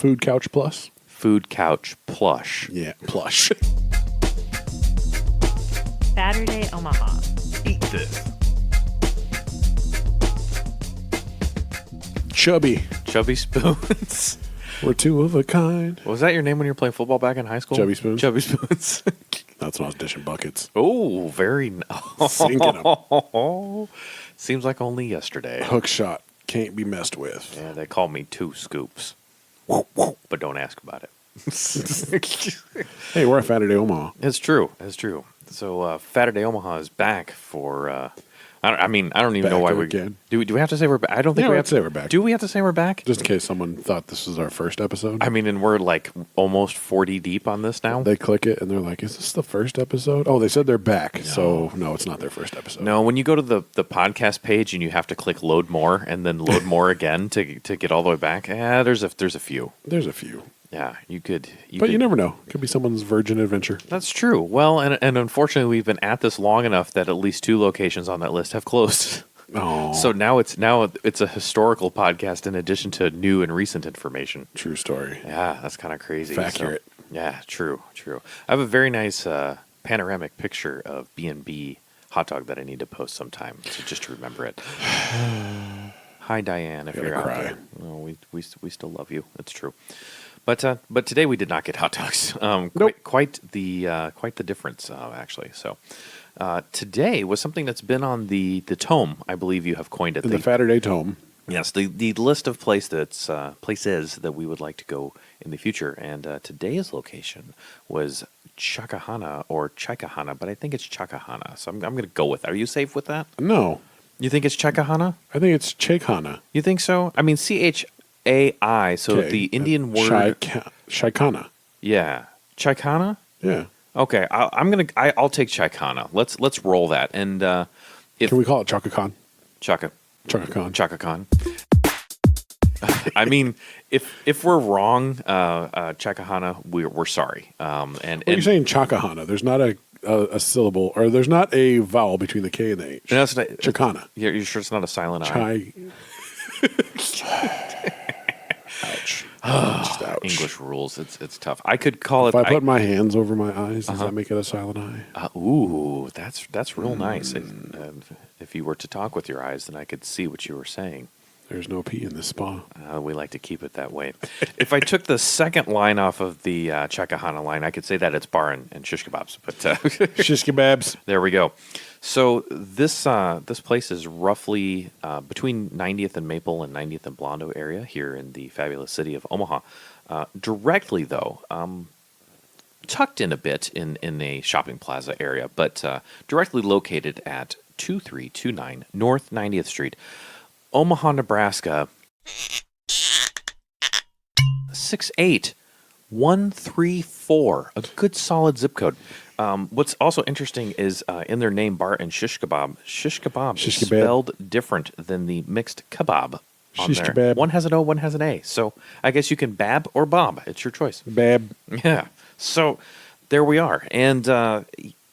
Food Couch Plus. Food Couch Plush. Yeah, plush. Faturday Omaha. Eat this. Chubby. Chubby Spoons. We're two of a kind. Was that your name when you were playing football back in high school? Chubby Spoons. Chubby Spoons. That's when I was dishing buckets. Oh, very Sinking 'em. Seems like only yesterday. Hook shot. Can't be messed with. Yeah, they call me 2 scoops. But don't ask about it. Hey, we're at Faturday Omaha. It's true. It's true. So Faturday Omaha is back for. I don't even know why we again. Do we have to say we're back? I don't think Yeah, we let's have to say we're back. Do we have to say we're back? Just in case someone thought this was our first episode. I mean, and we're like almost 40 deep on this now. They click it and they're like, is this the first episode? Oh, they said they're back. So, no, it's not their first episode. No, when you go to the podcast page and you have to click load more and then load more again to get all the way back, there's a few. There's a few. Yeah, you could. But you never know. Could be someone's virgin adventure. That's true. Well, and unfortunately, we've been at this long enough that at least 2 locations on that list have closed. Oh. So now it's a historical podcast in addition to new and recent information. True story. Yeah, that's kind of crazy. Accurate. So, yeah, true. I have a very nice panoramic picture of B&B hot dog that I need to post sometime, so just to remember it. Hi, Diane, if you're out there. Oh, we still love you. It's true. But today we did not get hot dogs. Nope. Quite the difference, actually. So today was something that's been on the tome. I believe you have coined it. The Faturday Tome. Yes, the list of places that we would like to go in the future. And today's location was Chaikhana or Chaikhana, but I think it's Chaikhana. So I'm going to go with that. Are you safe with that? No. You think it's Chaikhana? I think it's Chaikhana. You think so? I mean, Chai, so Okay. the Indian word. Chaikhana. Yeah. Chaikhana? Yeah. Okay, I'll take Chaikhana. Let's roll that. And Can we call it Chaka Khan? Chaka Khan. I mean, if we're wrong, Chaikhana, we're sorry. And You're saying Chakahana. There's not a syllable, or there's not a vowel between the K and the H. that's not, Chakana. You're sure it's not a silent I? Ouch. Just ouch. English rules. It's tough. I could call If it. I put my hands over my eyes, does that make it a silent I? Ooh, that's real nice. If you were to talk with your eyes, then I could see what you were saying. There's no P in this spa. We like to keep it that way. If I took the second line off of the Chaikhana line, I could say that it's bar and shish kebabs. But Shish kebabs. there we go. So this place is roughly between 90th and Maple and 90th and Blondo area here in the fabulous city of Omaha. Directly, though, tucked in a bit in a shopping plaza area, but directly located at 2329 North 90th Street, Omaha, Nebraska, 68134, a good solid zip code. What's also interesting is in their name, bar and shish kebab is spelled different than the mixed kebab on Shish there. kebab. One has an O, one has an A. So I guess you can bab or bob. It's your choice. Bab. Yeah. So there we are, and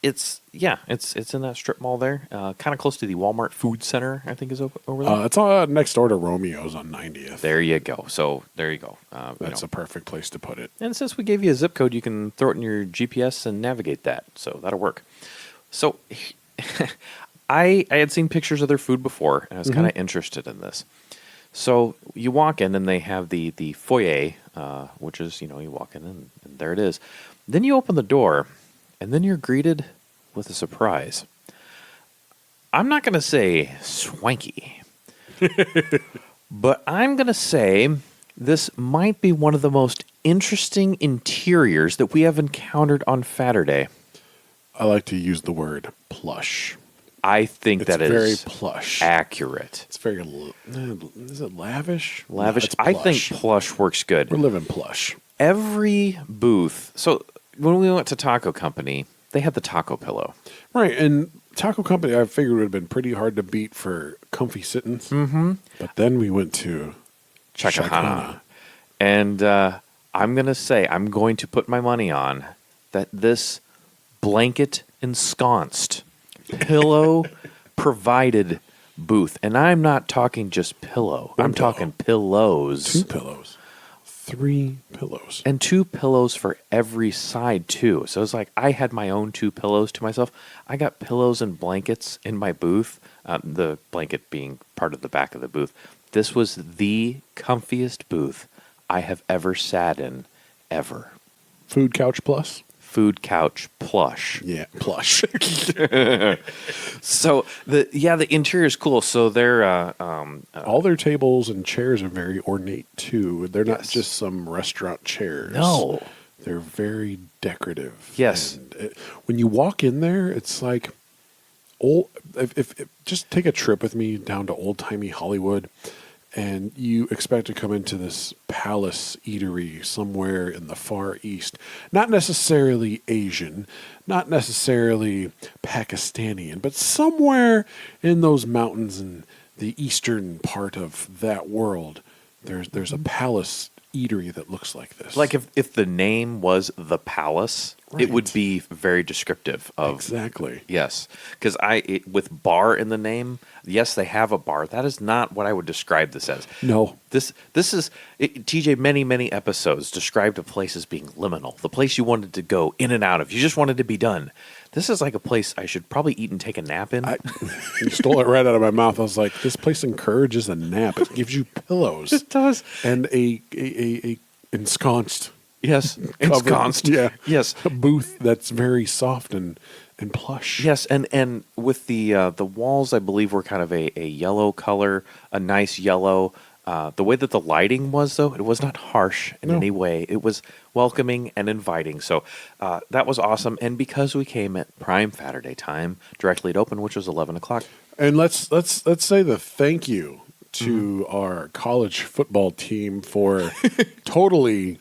it's in that strip mall there, kind of close to the Walmart Food Center, I think is over there. It's next door to Romeo's on 90th. There you go. So there you go. That's a perfect place to put it. And since we gave you a zip code, you can throw it in your GPS and navigate that. So that'll work. So I had seen pictures of their food before, and I was kind of interested in this. So you walk in, and they have the foyer, which is, you walk in, and there it is. Then you open the door, and then you're greeted with a surprise. I'm not going to say swanky, but I'm going to say this might be one of the most interesting interiors that we have encountered on Faturday. I like to use the word plush. I think that is very plush. accurate. It's very, is it lavish? Lavish. No, it's I plush. think plush works good. We're living plush. Every booth. So when we went to Taco Company, they had the taco pillow. Right, and Taco Company, I figured would have been pretty hard to beat for comfy sittings. Mm-hmm. But then we went to Chaikhana. And I'm going to put my money on that this blanket ensconced, pillow provided booth. And I'm not talking just pillow. I'm talking pillows. 2 pillows. 3 pillows. And 2 pillows for every side, too. So it's like I had my own 2 pillows to myself. I got pillows and blankets in my booth, the blanket being part of the back of the booth. This was the comfiest booth I have ever sat in, ever. Food couch plus? Food couch plush. Yeah, plush. So the interior is cool. So they're All their tables and chairs are very ornate too. They're not Yes. just some restaurant chairs. No. They're very decorative. Yes. And when you walk in there, it's like old. If just take a trip with me down to old timey Hollywood, and you expect to come into this palace eatery somewhere in the Far East, not necessarily Asian, not necessarily Pakistani, but somewhere in those mountains in the eastern part of that world, there's a palace eatery that looks like this. like if the name was the Palace, it would Right. be very descriptive of Exactly. Yes, because with bar in the name, yes, they have a bar. That is not what I would describe this as. No. This is TJ. Many episodes described a place as being liminal, the place you wanted to go in and out of. You just wanted to be done. This is like a place I should probably eat and take a nap in. You stole it right out of my mouth. I was like, this place encourages a nap. It gives you pillows. It does. And a ensconced Yes, covered- ensconced. Yeah. Yes. A booth that's very soft and plush. Yes, and with the walls, I believe were kind of a yellow color, a nice yellow. The way that the lighting was, though, it was not harsh in No. any way. It was welcoming and inviting. So that was awesome. And because we came at prime Saturday time, directly at open, which was 11 o'clock. And let's say the thank you to our college football team for totally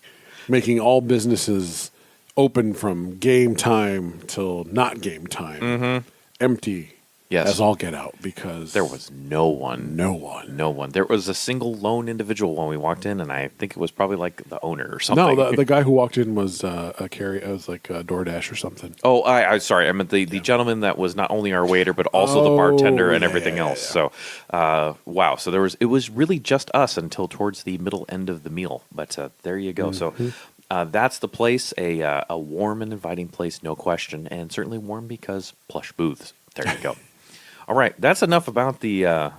making all businesses open from game time till not game time empty Yes. as all get out, because There was no one. no one. No one. There was a single lone individual when we walked in, and I think it was probably like the owner or something. No, the guy who walked in was a carry. It was like a DoorDash or something. Oh, I sorry. I meant the gentleman that was not only our waiter but also the bartender and yeah, everything yeah, else. yeah. So, wow. So it was really just us until towards the middle end of the meal. But there you go. So that's the place. A warm and inviting place, no question, and certainly warm because plush booths. There you go. All right, that's enough about the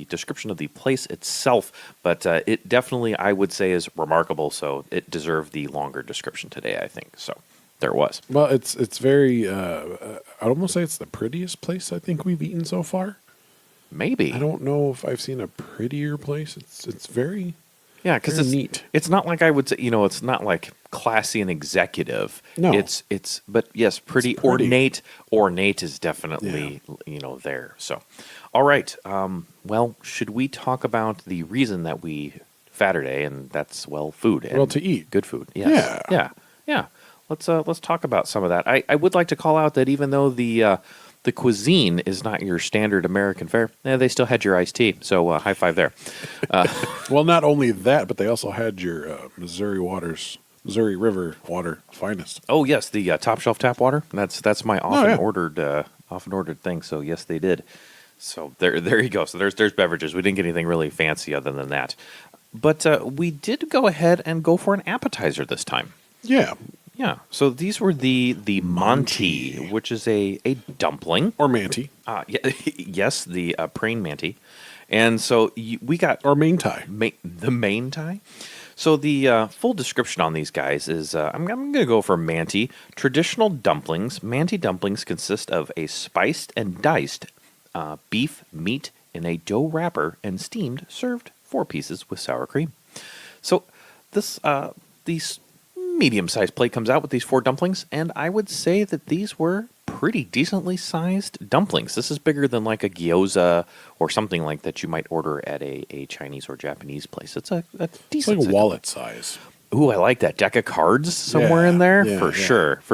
description of the place itself, but it definitely, I would say, is remarkable. So it deserved the longer description today, I think. So there it was. Well, it's very. I'd almost say it's the prettiest place I think we've eaten so far. Maybe. I don't know if I've seen a prettier place. It's very. Yeah, because Very it's neat. It's not like I would say, it's not like classy and executive. No. But yes, pretty, It's pretty. ornate. Ornate is definitely there. So, all right. Well, should we talk about the reason that we Saturday, and that's food and Well, to eat. good food. Yes. Yeah. Let's talk about some of that. I would like to call out that even though the cuisine is not your standard American fare, they still had your iced tea. So high five there. Well, not only that, but they also had your Missouri River water finest. Oh yes, the top shelf tap water. That's my often yeah. ordered thing. So yes, they did. So there you go. So there's beverages. We didn't get anything really fancy other than that, but we did go ahead and go for an appetizer this time. Yeah, Yeah. So these were the Monty, which is a dumpling. or manti, Yes, the praying manti, and so we got or main tie. the main tie. So the full description on these guys is I'm going to go for Manti. Traditional dumplings. Manti dumplings consist of a spiced and diced beef meat in a dough wrapper and steamed, served 4 pieces with sour cream. So these medium-sized plate comes out with these 4 dumplings, and I would say that these were pretty decently sized dumplings. This is bigger than like a gyoza or something like that you might order at a Chinese or Japanese place. It's a It's decent like a size. wallet size. Ooh, I like that. Deck of cards somewhere in there? Yeah, For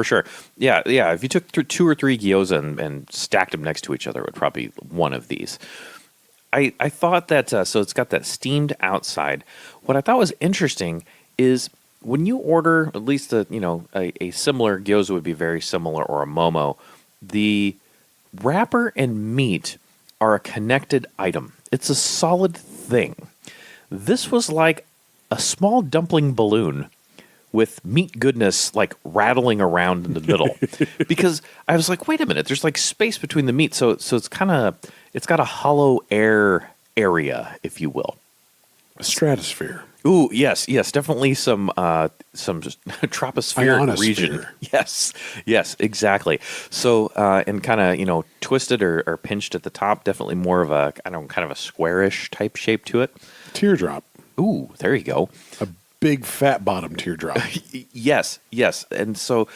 sure. Yeah. If you took 2 or 3 gyoza and stacked them next to each other, it would probably be one of these. I thought that, so it's got that steamed outside. What I thought was interesting is when you order, at least a similar gyoza would be very similar, or a momo, the wrapper and meat are a connected item. It's a solid thing. This was like a small dumpling balloon with meat goodness like rattling around in the middle. Because I was like, wait a minute, there's like space between the meat, so it's got a hollow air area, if you will. A stratosphere. Ooh, yes, definitely some tropospheric Ionosphere. region. Yes, exactly. So and kind of twisted or pinched at the top. Definitely more of a kind of a squarish type shape to it. Teardrop. Ooh, there you go. A big fat bottom teardrop. Yes, and so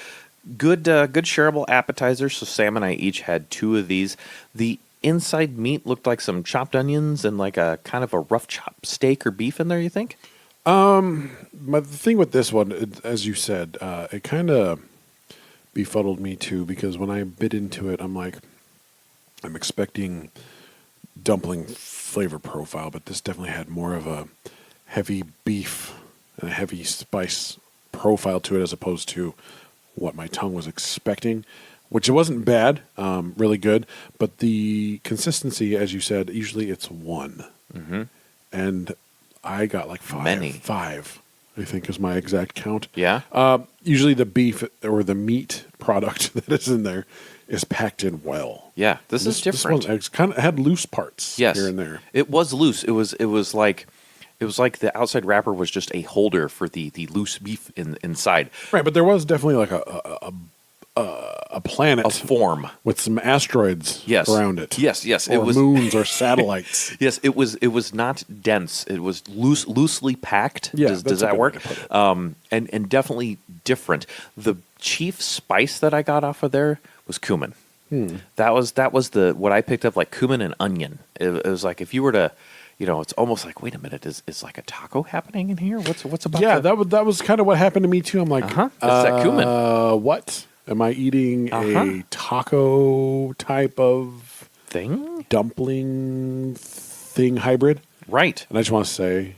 good shareable appetizers. So Sam and I each had 2 of these. The inside meat looked like some chopped onions and like a kind of a rough chopped steak or beef in there. You think? The thing with this one, as you said, it kind of befuddled me too, because when I bit into it, I'm expecting dumpling flavor profile, but this definitely had more of a heavy beef and a heavy spice profile to it as opposed to what my tongue was expecting, which it wasn't bad, really good, but the consistency, as you said, usually it's 1. Mm-hmm. And I got like 5. Many. 5, I think, is my exact count. Yeah. Usually the beef or the meat product that is in there is packed in well. Yeah. This is different. It kind of had loose parts here and there. It was loose. It was like the outside wrapper was just a holder for the loose beef inside. Right, but there was definitely like a planet, A form with some asteroids around it. Yes. Or It was moons or satellites. Yes, it was not dense. It was loosely packed. Yeah, does that's a that good work? way to put it. And definitely different. The chief spice that I got off of there was cumin. That was what I picked up, like cumin and onion. It was like if you were to, it's almost like, wait a minute, is like a taco happening in here? What's about? Yeah, that was kind of what happened to me too. I'm like, It's that cumin. What? Am I eating a taco type of Thing? dumpling thing hybrid? Right. And I just want to say,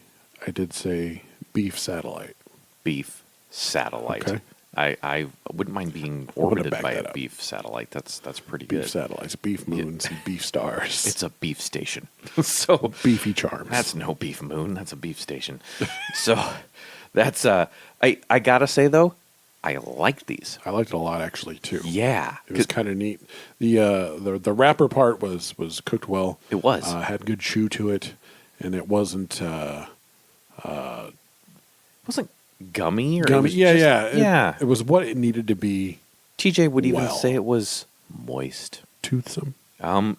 I did say beef satellite. Beef satellite. Okay. I wouldn't mind being gonna orbited back by that a up. beef satellite. That's pretty Beef good. satellites, beef moons, and beef stars. It's a beef station. So beefy charms. that's no beef moon. That's a beef station. So that's I gotta say though, I like these. I liked it a lot actually too. Yeah, It was kind of neat. The wrapper part was cooked well. It was. Had good chew to it, and it wasn't wasn't gummy or it gummy. was Yeah, just- yeah. It was what it needed to be. TJ would even Well. say it was moist. Toothsome.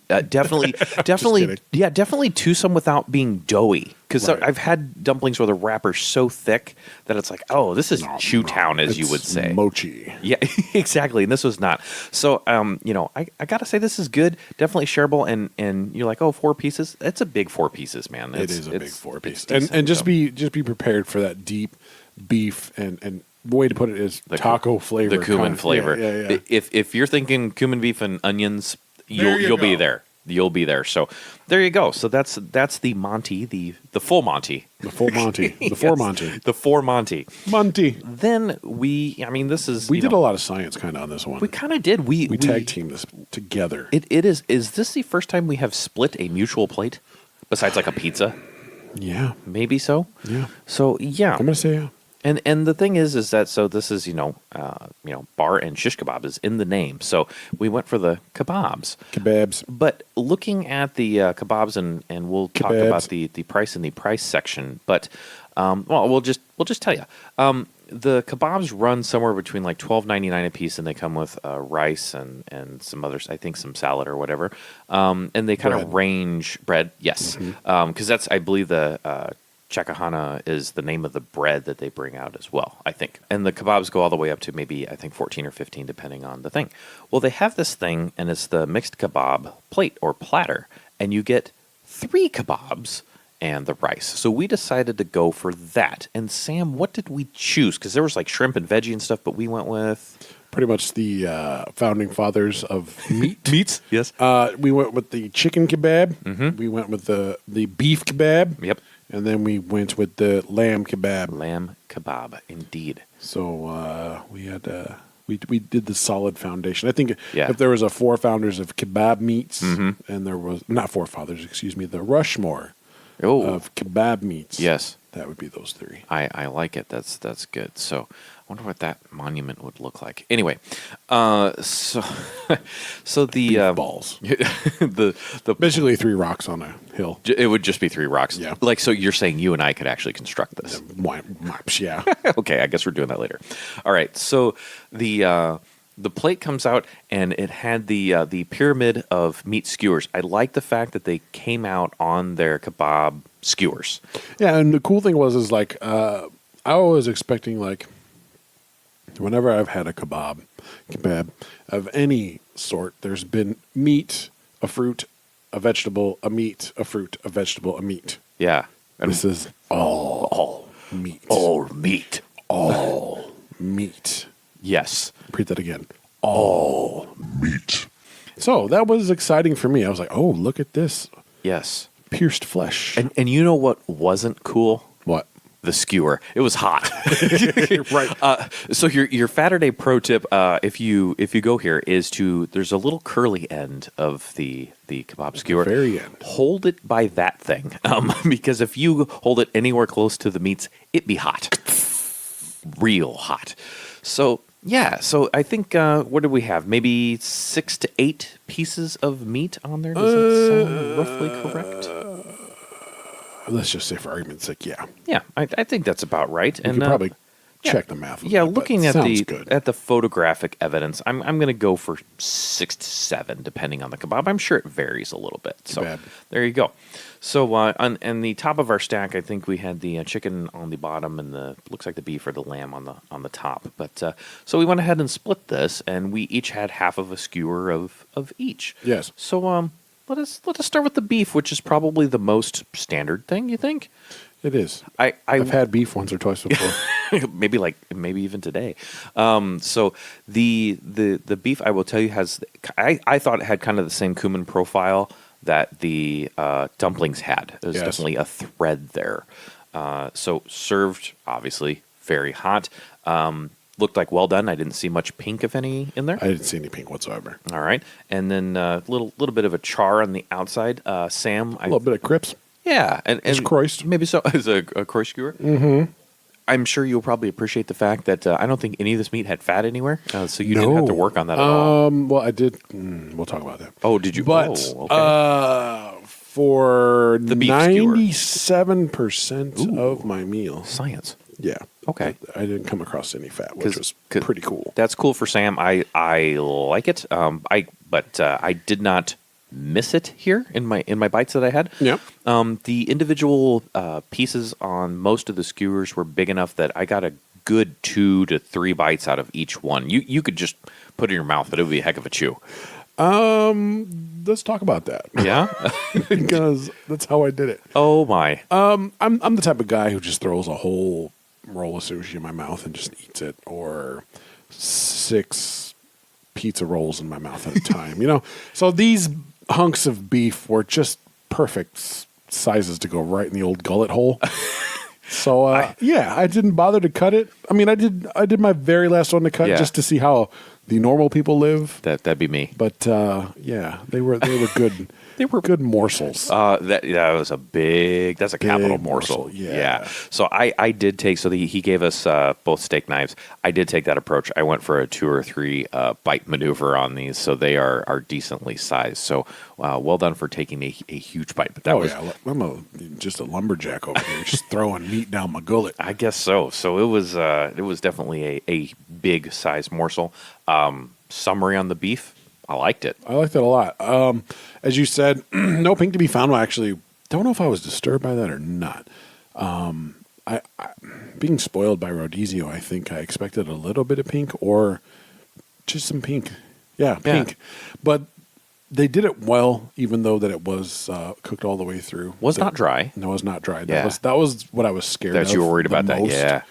Definitely, kidding. yeah, definitely toothsome without being doughy. Because Right. I've had dumplings where the wrapper's so thick that it's like, oh, this is chew town, as you It's would say. mochi. Yeah, exactly. And this was not. So, I gotta say this is good. Definitely shareable. And you're like, oh, 4 pieces. It's a big 4 pieces, man. It is a big 4 it's piece, and decent, just so. be prepared for that deep beef and the way to put it is taco flavor, the cumin kind of- flavor. Yeah. If you're thinking cumin beef and onions, There you you'll be go. there. You'll be there. So there you go. So that's the Monty, the full Monty. The full Monty, the four Yes, Monty, the 4 Monty. Monty. Then this is We did a lot of science kind of on this one. We kind of did. We tag team this together. It is. Is this the first time we have split a mutual plate? Besides like a pizza, Yeah, maybe so. yeah. So yeah, I'm gonna say yeah. And the thing is that so this is bar and shish kebab is in the name. So we went for the kebabs. Kebabs. But looking at the kebabs and we'll talk Kebabs. about the price in the price section. But we'll just tell you. The kebabs run somewhere between like $12.99 a piece, and they come with rice and some others, I think some salad or whatever. And they kind of Bread. range bread, yes, because that's I believe the Chaikhana is the name of the bread that they bring out as well, I think. And the kebabs go all the way up to maybe, I think, 14 or 15, depending on the thing. Well, they have this thing, and it's the mixed kebab plate or platter, and you get 3 kebabs and the rice. So we decided to go for that. And Sam, what did we choose? Because there was like shrimp and veggie and stuff, but we went with... Pretty much the founding fathers of meat. Meats? Yes. We went with the chicken kebab. Mm-hmm. We went with the beef kebab. Yep. And then we went with the lamb kebab. Lamb kebab, indeed. So we had we did the solid foundation. I think Yeah. if there was a 4 founders of kebab meats, and there was not 4 fathers, excuse me, the Rushmore Oh, of kebab meats. yes. that would be those three. I like it. That's good. So I wonder what that monument would look like. Anyway, so so the Beef balls. the Basically 3 rocks on a hill. it would just be 3 rocks. Yeah. Like, so you're saying you and I could actually construct this? Yeah. Okay, I guess we're doing that later. All right. So the plate comes out, and it had the pyramid of meat skewers. I like the fact that they came out on their kebab skewers. Yeah, and the cool thing is like I was expecting, like, whenever I've had a kebab of any sort, there's been meat, a fruit, a vegetable, a meat, a fruit, a vegetable, a meat. Yeah. And This is all meat. all meat. All meat. Yes. Repeat that again. All meat. So that was exciting for me. I was like, oh, look at this. Yes. Pierced flesh. And you know what wasn't cool? What? The skewer. It was hot. Right. So your Faturday pro tip, if you go here, is there's a little curly end of the kebab skewer. very end. Hold it by that thing, because if you hold it anywhere close to the meats, it be hot, real hot. So yeah. So I think what did we have? Maybe 6 to 8 pieces of meat on there. Does that sound roughly correct? Let's just say, for argument's sake, yeah. Yeah, I think that's about right. You could probably check the math. Yeah, looking at sounds good. the photographic evidence, I'm going to go for 6 to 7, depending on the kebab. I'm sure it varies a little bit. So bad. there you go. So on the top of our stack, I think we had the chicken on the bottom and looks like the beef or the lamb on the top. But so we went ahead and split this, and we each had half of a skewer of each. Yes. So let us start with the beef, which is probably the most standard thing. You think? It is. I've had beef once or twice before. maybe even today. So the beef, I will tell you, I thought it had kind of the same cumin profile that the dumplings had. There's Yes. definitely a thread there. So served, obviously, very hot. Looked like well done. I didn't see much pink, if any, in there. I didn't see any pink whatsoever. All right, and then a little bit of a char on the outside. Sam, A little bit of crips. yeah, and croissed. maybe so as a croissant skewer. Mm-hmm. I'm sure you'll probably appreciate the fact that I don't think any of this meat had fat anywhere, so you didn't have to work on that at all. Well, I did. We'll talk about that. Oh, did you? But oh, okay. For The beef skewer. 97% of my meal, Science. yeah. Okay. I didn't come across any fat, which was 'cause pretty cool. That's cool for Sam. I like it. But I did not miss it here in my bites that I had. Yeah. The individual pieces on most of the skewers were big enough that I got a good 2 to 3 bites out of each one. You could just put it in your mouth, but it would be a heck of a chew. Let's talk about that. Yeah. Because that's how I did it. Oh my. I'm the type of guy who just throws a whole roll of sushi in my mouth and just eats it, or 6 pizza rolls in my mouth at a time. So these hunks of beef were just perfect sizes to go right in the old gullet hole. So I didn't bother to cut it. I mean, I did my very last one to cut just to see how the normal people live. That'd be me. But they were good. They were good morsels. That was that's a capital morsel. Yeah. So I did take, he gave us both steak knives. I did take that approach. I went for a 2 or 3 bite maneuver on these, so they are decently sized. So well done for taking a huge bite. But that was, I'm just a lumberjack over here, just throwing meat down my gullet. I guess so. So it was definitely a big size morsel. Summary on the beef. I liked it. I liked it a lot. As you said, no pink to be found. I actually don't know if I was disturbed by that or not. I being spoiled by Rodizio, I think I expected a little bit of pink or just some pink. Yeah, pink. Yeah. But they did it well, even though that it was cooked all the way through. Was not dry. No, it was not dry. Yeah. That was what I was scared of. That you were worried about that, yeah.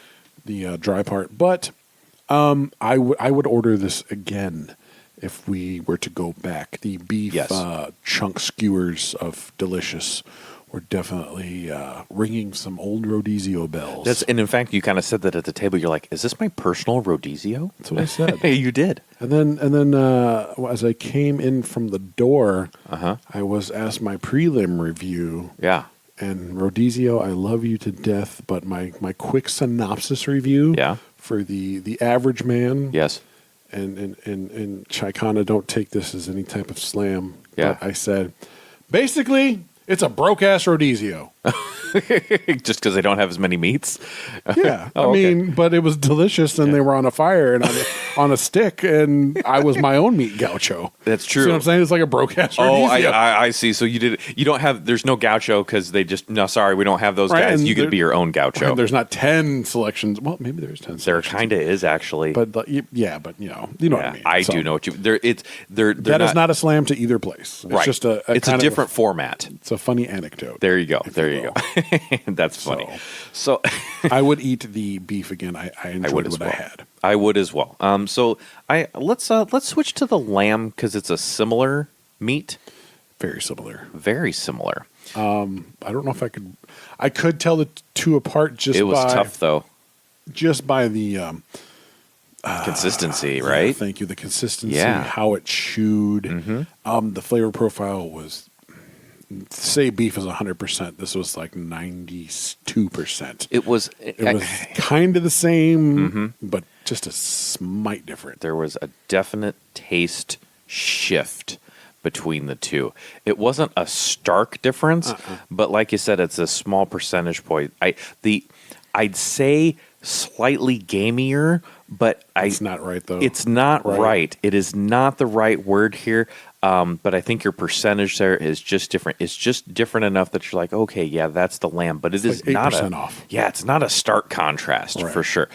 The dry part. But I would order this again if we were to go back. The beef chunk skewers of Delicious were definitely ringing some old Rodizio bells. And in fact, you kind of said that at the table. You're like, "Is this my personal Rodizio?" That's what I said. You did. And then as I came in from the door, I was asked my prelim review. Yeah. And Rodizio, I love you to death, but my quick synopsis review Yeah. for the average man, Yes. and Chaikhana, don't take this as any type of slam. Yeah. But I said, basically, it's a broke ass Rodizio. Just because they don't have as many meats. Yeah, Oh, I okay. mean, but it was delicious, and they were on a fire and on a stick, and I was my own meat gaucho. That's true. See what I'm saying? It's like a broke ass Oh, Rodizio. I see. So you don't have. There's no gaucho because they just no. Sorry, we don't have those Right, guys. and You get to be your own gaucho. And there's not 10 selections. Well, maybe there's 10 There selections. kind of is actually. But yeah, but you know what I mean. I So, do know what you. They're That is not a slam to either place. It's right. just it's a kind of different format. It's a funny anecdote. There you go. if There you you will. go. That's funny. So I would eat the beef again. I enjoyed would as what I well. had. I would as well. So let's switch to the lamb because it's a similar meat. Very similar. Very similar. I don't know if I could tell the two apart just It was by tough though. just by the Consistency, yeah, right? thank you. The consistency, Yeah. how it chewed. Mm-hmm. The flavor profile was, say beef is 100%. This was like 92%. It was. It was kind of the Mm-hmm. same, but just a smite different. There was a definite taste shift between the two. It wasn't a stark difference, but like you said, it's a small percentage point. I'd say slightly gamier, but It's not right though. It's not Right. right. It is not the right word here. But I think your percentage there is just different. It's just different enough that you're like, okay, yeah, that's the lamb. But it is like not 8% off. Yeah, it's not a stark contrast Right. for sure.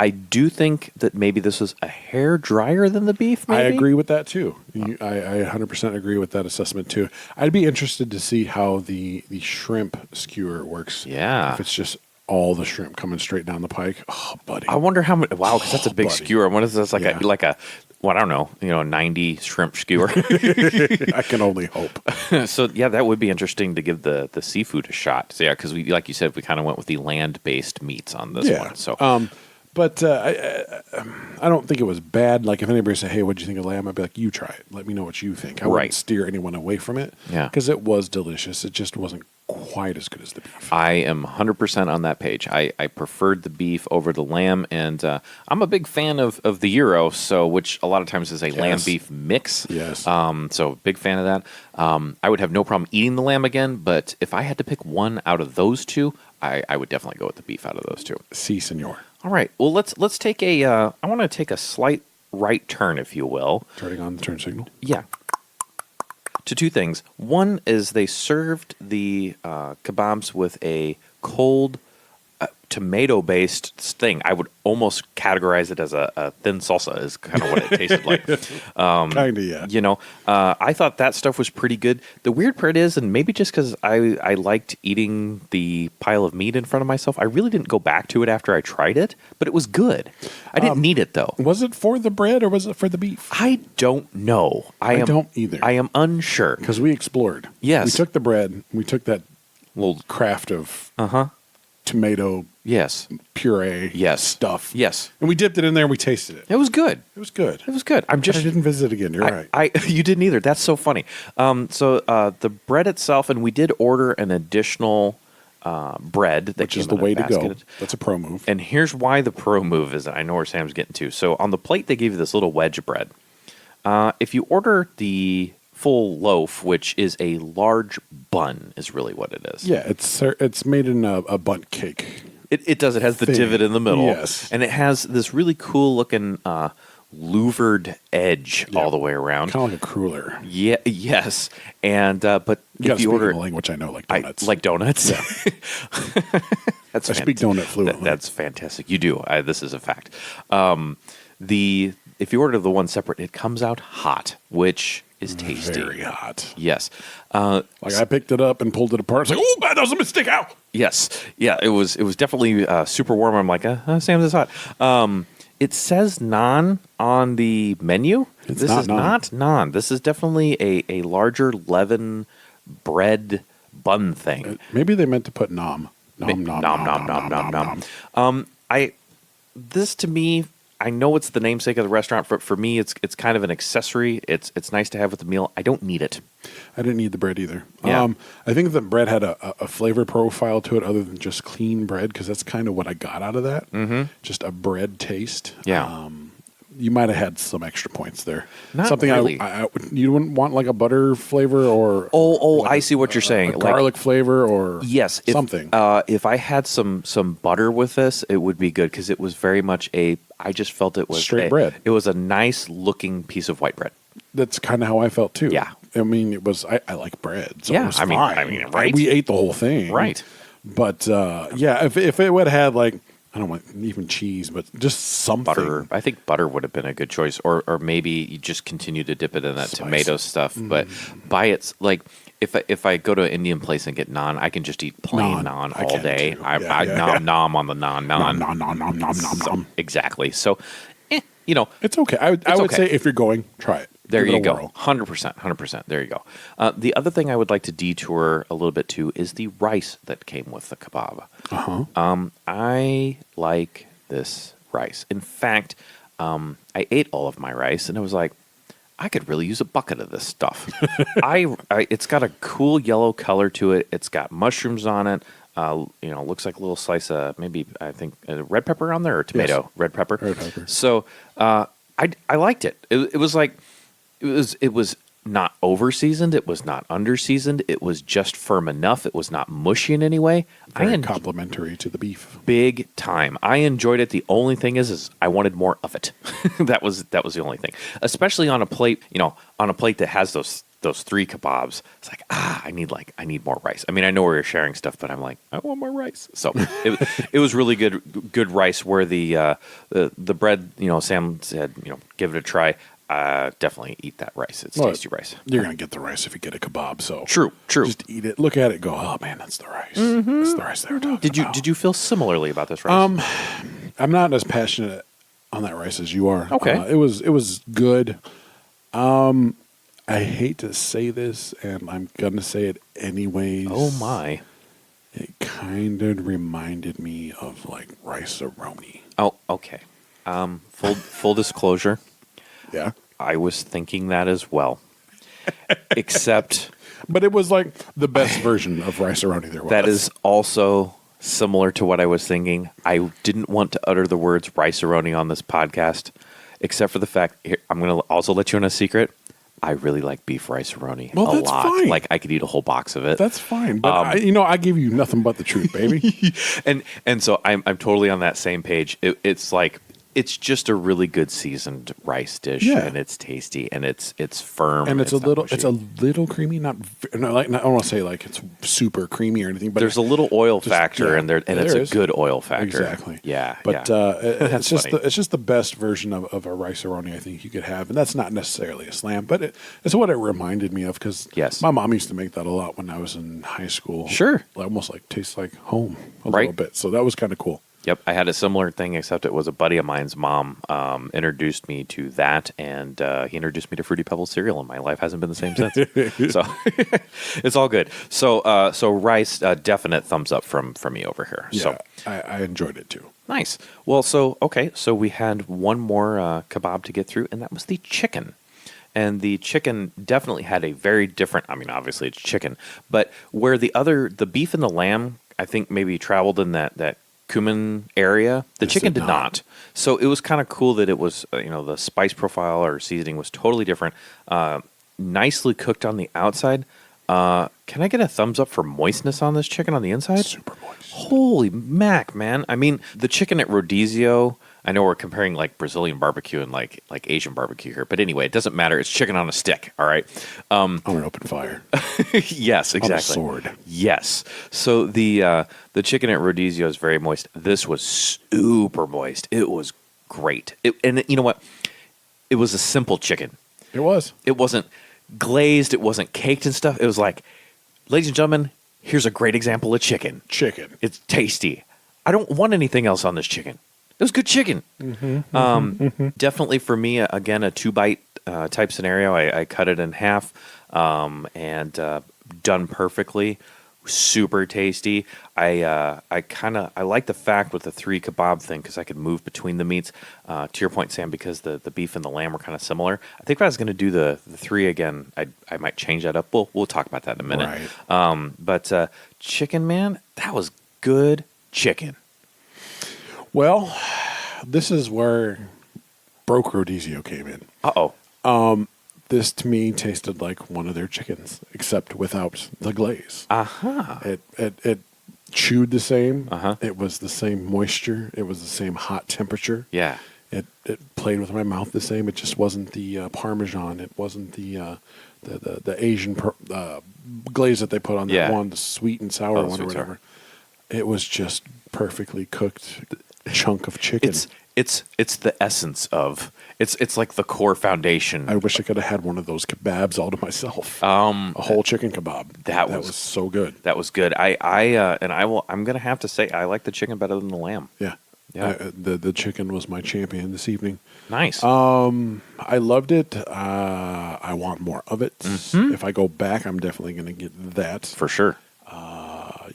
I do think that maybe this was a hair drier than the beef. Maybe? I agree with that too. I 100% agree with that assessment too. I'd be interested to see how the shrimp skewer works. Yeah. If it's just all the shrimp coming straight down the pike. Oh, buddy. I wonder how much. Wow, because that's a big buddy. skewer. What is this like? Yeah. Like a well, I don't know. 90 shrimp skewer. I can only hope. So yeah, that would be interesting to give the seafood a shot. So yeah, because we, like you said, we kind of went with the land-based meats on this Yeah. one. So But I don't think it was bad. Like if anybody said, "Hey, what do you think of lamb?" I'd be like, "You try it. Let me know what you think." I Right. wouldn't steer anyone away from it. Yeah. because it was delicious. It just wasn't quite as good as the beef. I am 100% on that page. I preferred the beef over the lamb, and I'm a big fan of the gyro, so which a lot of times is a lamb beef mix. Yes. So big fan of that. I would have no problem eating the lamb again, but if I had to pick one out of those two, I would definitely go with the beef out of those two. Si, senor. All right. Well, let's take a. I want to take a slight right turn, if you will. Turning on the turn signal. Yeah. To two things. One is they served the kebabs with a cold tomato-based thing. I would almost categorize it as a thin salsa is kind of what it tasted like. Kind of, yeah. I thought that stuff was pretty good. The weird part is, and maybe just because I liked eating the pile of meat in front of myself, I really didn't go back to it after I tried it, but it was good. I didn't need it, though. Was it for the bread or was it for the beef? I don't know. I don't either. I am unsure. Because we explored. Yes. We took the bread. We took that Well, craft of uh-huh. tomato Yes. puree Yes. stuff. Yes. And we dipped it in there and we tasted it. It was good. It was good. It was good. I'm But just I didn't visit again. You're right. You didn't either. That's so funny. The bread itself, and we did order an additional bread, that Which is came the in a way to go. basket. That's a pro move. And here's why the pro move is. I know where Sam's getting to. So on the plate, they gave you this little wedge bread. If you order the full loaf, which is a large bun, is really what it is. Yeah, it's made in a bundt cake. It does. It has the Thing. divot in the middle. Yes. And it has this really cool looking louvered edge all the way around. Kind of like a cruller. Yeah. Yes. And but You if you order a language I know, like donuts. like donuts. That's I speak donut fluently. That's fantastic. You do. This is a fact. If you order the one separate, it comes out hot, which is tasty. Very hot. Yes. Like I picked it up and pulled it apart. It's like, oh, that was a mistake. Out. Yes. Yeah. It was definitely super warm. I'm like, Sam's is hot. It says naan on the menu. It's This not is naan. not naan. This is definitely a larger leaven bread bun thing. Maybe they meant to put nom. Nom, nom, nom, nom, nom, nom, nom. This to me I know it's the namesake of the restaurant, but for me, it's kind of an accessory. It's nice to have with the meal. I don't need it. I didn't need the bread either. Yeah. I think the bread had a flavor profile to it other than just clean bread, because that's kind of what I got out of that. Mm-hmm. Just a bread taste. Yeah. You might have had some extra points there. Not Something really. You wouldn't want like a butter flavor or like I see what you're saying. a garlic flavor or Yes, something. If I had some butter with this, it would be good because it was very much I just felt it was Straight bread. It was a nice looking piece of white bread. That's kind of how I felt too. Yeah. I mean, it was. I like bread, so Yeah, it was I mean, fine. right? We ate the whole thing, Right. But yeah, if it would have had like, I don't want even cheese, but just something. Butter. I think butter would have been a good choice, or maybe you just continue to dip it in that Spice tomato it. stuff. But by its like, if I go to an Indian place and get naan, I can just eat plain naan I all can day. too. I Yeah. nom on the naan. Nom. Exactly. So, It's okay. I would okay. say if you're going, try it. There Give it you a go. whirl. 100%. There you go. The other thing I would like to detour a little bit to is the rice that came with the kebab. I like this rice. In fact, I ate all of my rice and I was like, I could really use a bucket of this stuff. It's got a cool yellow color to it. It's got mushrooms on it. Looks like a little slice of maybe, I think, red pepper on there or tomato. Yes. Red pepper. Red pepper. So I liked it. It was like, it was not over seasoned. It was not under seasoned. It was just firm enough. It was not mushy in any way. Very complimentary to the beef. Big time. I enjoyed it. The only thing is I wanted more of it. that was the only thing. Especially on a plate, on a plate that has those three kebabs. It's like, I need more rice. I mean, I know we're sharing stuff, but I'm like, I want more rice. So it was really good rice where the bread, Sam said, give it a try. Definitely eat that rice. It's tasty rice. You're gonna get the rice if you get a kebab. So True. Just eat it. Look at it. Go. Oh man, that's the rice. That's the rice they were talking about. Did you feel similarly about this rice? I'm not as passionate on that rice as you are. Okay. It was good. I hate to say this, and I'm gonna say it anyways. Oh my! It kind of reminded me of like rice-a-roni. Oh, okay. Full disclosure. Yeah. I was thinking that as well. Except But it was like the best version of rice-a-roni there was. that is also similar to what I was thinking. I didn't want to utter the words rice-a-roni on this podcast, except for the fact, I'm going to also let you in a secret. I really like beef rice-a-roni Well, a that's lot. fine. Like, I could eat a whole box of it. That's fine. But I give you nothing but the truth, baby. And so I'm totally on that same page. It's like, it's just a really good seasoned rice dish, Yeah. and it's tasty, and it's firm, And it's not a mushy. little creamy. I don't want to say like it's super creamy or anything, but There's a little oil just- factor yeah, in there, and there it's is. a good oil factor. Exactly. Yeah. But yeah. it's just funny. it's just the best version of a rice-a-roni I think you could have, and that's not necessarily a slam, but it's what it reminded me of because Yes. my mom used to make that a lot when I was in high school. Sure. It almost like tastes like home a Right. little bit. So that was kind of cool. Yep, I had a similar thing, except it was a buddy of mine's mom introduced me to that, and he introduced me to Fruity Pebbles cereal, and my life hasn't been the same since. So it's all good. So rice, definite thumbs up from me over here. Yeah, So I enjoyed it too. nice. Well, so we had one more kebab to get through, and that was the chicken. And the chicken definitely had a very different. I mean, obviously it's chicken, but where the beef and the lamb, I think maybe traveled in that cumin area. The This chicken did did not. not. So it was kind of cool that it was, the spice profile or seasoning was totally different. Nicely cooked on the outside. Can I get a thumbs up for moistness on this chicken on the inside? Super moist. Holy mac, man. I mean, the chicken at Rodizio, I know we're comparing like Brazilian barbecue and like Asian barbecue here, but anyway, it doesn't matter. It's chicken on a stick, all right? On an open fire. Yes, exactly. On a sword. Yes. So the chicken at Rodizio is very moist. This was super moist. It was great. And you know what? It was a simple chicken. It was. It wasn't glazed. It wasn't caked and stuff. It was like, ladies and gentlemen, here's a great example of chicken. Chicken. It's tasty. I don't want anything else on this chicken. It was good chicken. Definitely for me, again, a 2-bite type scenario. I cut it in half and done perfectly. super tasty. I like the fact with the 3 kebab thing because I could move between the meats. To your point, Sam, because the beef and the lamb were kind of similar. I think if I was going to do the 3 again, I might change that up. We'll talk about that in a minute. Right. But chicken, man, that was good chicken. Well, this is where Broke Rodizio came in. Uh-oh. This to me tasted like one of their chickens, except without the glaze. Uh-huh. It chewed the same. Uh-huh. It was the same moisture. It was the same hot temperature. Yeah. It played with my mouth the same. It just wasn't the Parmesan. It wasn't the Asian glaze that they put on that Yeah. one, the sweet and sour Oh, one or sweet and sour. whatever. It was just perfectly cooked chunk of chicken. It's the essence of it's like the core foundation. I wish I could have had one of those kebabs all to myself. A whole chicken kebab. That was so good. That was good. I'm gonna have to say I like the chicken better than the lamb. Yeah. Yeah. The chicken was my champion this evening. Nice. I loved it. I want more of it. If I go back, I'm definitely going to get that. For sure.